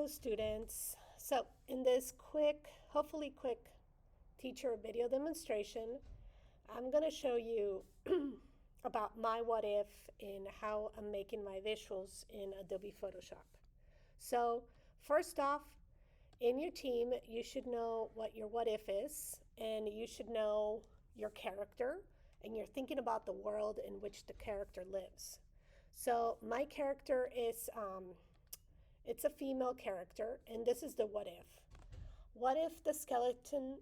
students. So in this quick, hopefully quick teacher video demonstration, I'm going to show you about my what if and how I'm making my visuals in Adobe Photoshop. So first off, in your team, you should know what your what if is, and you should know your character, and you're thinking about the world in which the character lives. So my character is it's a female character, and this is the what if. What if the skeleton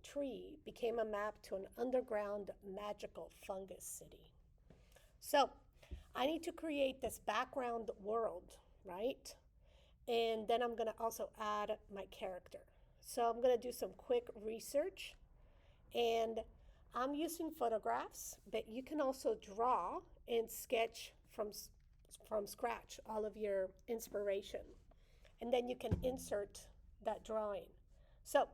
tree became a map to an underground magical fungus city? So I need to create this background world, right? And then I'm going to also add my character. So I'm going to do some quick research, and I'm using photographs, but you can also draw and sketch from scratch all of your inspiration. And then you can insert that drawing. So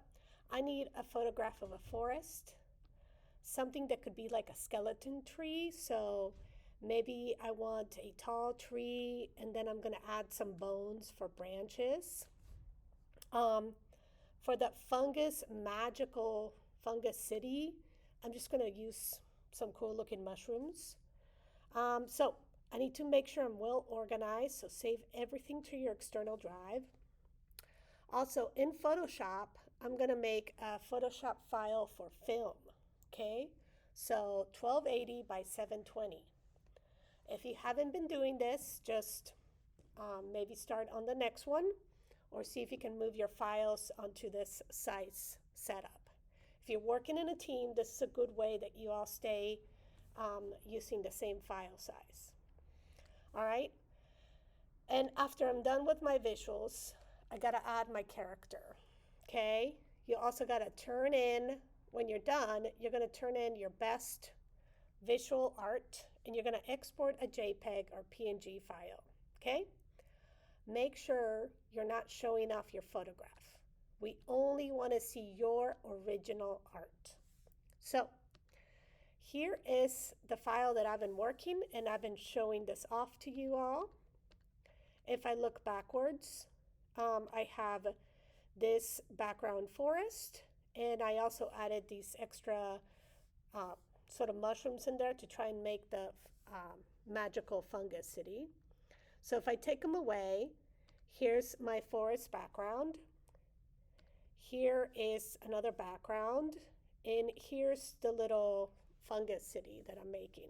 I need a photograph of a forest, something that could be like a skeleton tree. So maybe I want a tall tree, and then I'm going to add some bones for branches. For the magical fungus city, I'm just going to use some cool looking mushrooms. So I need to make sure I'm well organized, so save everything to your external drive. Also, in Photoshop, I'm going to make a Photoshop file for film, okay? So 1280 by 720. If you haven't been doing this, just maybe start on the next one, or see if you can move your files onto this size setup. If you're working in a team, this is a good way that you all stay using the same file size. All right, and after I'm done with my visuals, I gotta add my character, okay? You also gotta turn in, when you're done, you're gonna turn in your best visual art, and you're gonna export a JPEG or PNG file, okay? Make sure you're not showing off your photograph. We only wanna see your original art. So here is the file that I've been working, and I've been showing this off to you all. If I look backwards, I have this background forest, and I also added these extra sort of mushrooms in there to try and make the magical fungus city. So if I take them away, here's my forest background. Here is another background, and here's the little fungus city that I'm making.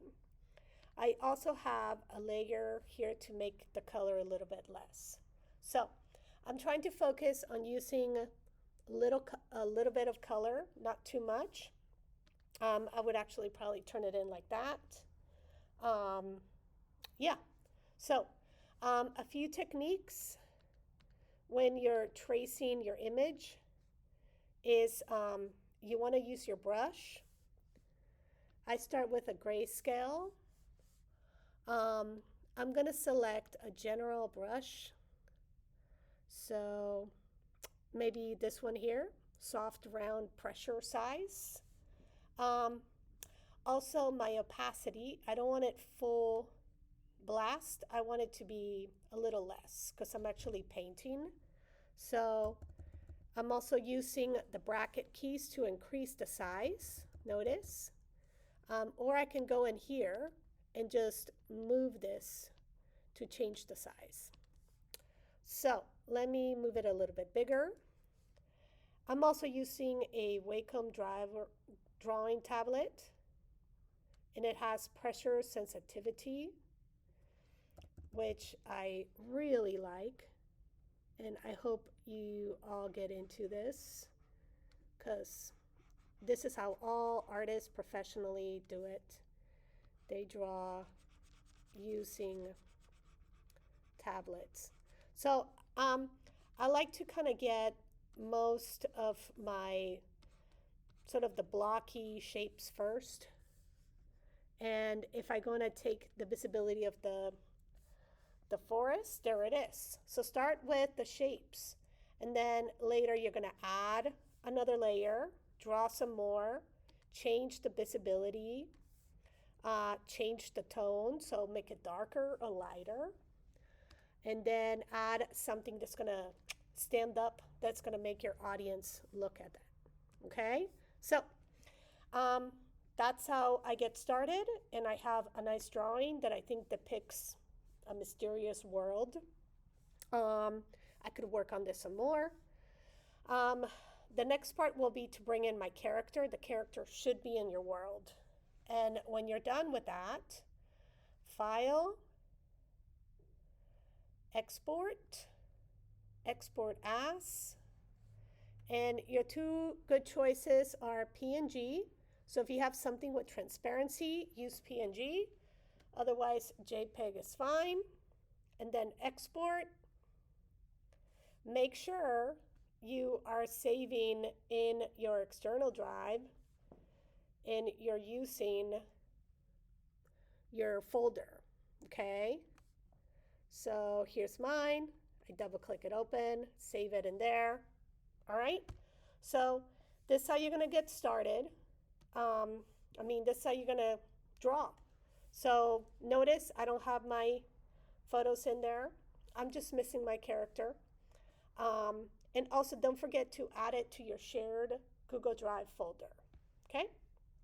I also have a layer here to make the color a little bit less. So I'm trying to focus on using a little bit of color, not too much. I would actually probably turn it in like that. Yeah, so a few techniques when you're tracing your image is you want to use your brush. I start with a grayscale. I'm going to select a general brush. So maybe this one here, soft round pressure size. Also my opacity, I don't want it full blast. I want it to be a little less because I'm actually painting. So I'm also using the bracket keys to increase the size, notice. Or I can go in here and just move this to change the size. So let me move it a little bit bigger. I'm also using a Wacom drawing tablet, and it has pressure sensitivity, which I really like, and I hope you all get into this, because this is how all artists professionally do it. They draw using tablets. So I like to kind of get most of my sort of the blocky shapes first. And if I'm going to take the visibility of the forest, there it is. So start with the shapes, and then later you're going to add another layer, draw some more, change the visibility, change the tone, so make it darker or lighter, and then add something that's going to stand up that's going to make your audience look at that. Okay? So, um, that's how I get started, and I have a nice drawing that I think depicts a mysterious world. I could work on this some more. Um, the next part will be to bring in my character. The character should be in your world. And when you're done with that, File, Export, Export As, and your two good choices are PNG. So if you have something with transparency, use PNG. Otherwise, JPEG is fine. And then export. Make sure you are saving in your external drive and you're using your folder. Okay? So here's mine. I double click it open, save it in there. All right? So this is how you're going to get started. This is how you're going to draw. So notice I don't have my photos in there. I'm just missing my character. And also don't forget to add it to your shared Google Drive folder. Okay?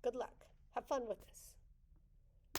Good luck. Have fun with this.